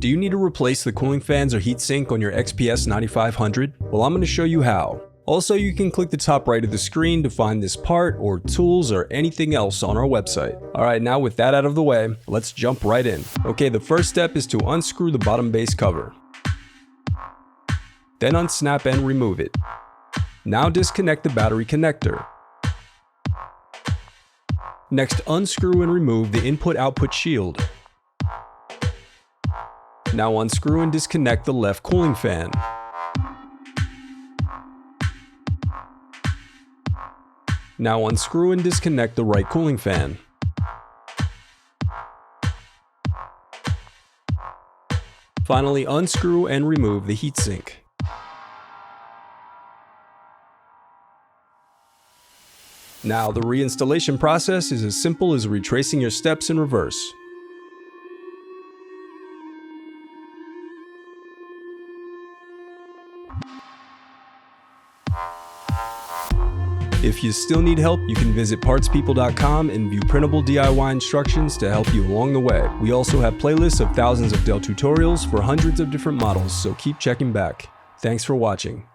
Do you need to replace the cooling fans or heatsink on your XPS 9500? Well, I'm going to show you how. Also, you can click the top right of the screen to find this part or tools or anything else on our website. Alright, now with that out of the way, let's jump right in. Okay, the first step is to unscrew the bottom base cover. Then unsnap and remove it. Now disconnect the battery connector. Next, unscrew and remove the input-output shield. Now unscrew and disconnect the left cooling fan. Now unscrew and disconnect the right cooling fan. Finally, unscrew and remove the heatsink. Now, the reinstallation process is as simple as retracing your steps in reverse. If you still need help, you can visit partspeople.com and view printable DIY instructions to help you along the way. We also have playlists of thousands of Dell tutorials for hundreds of different models, so keep checking back. Thanks for watching.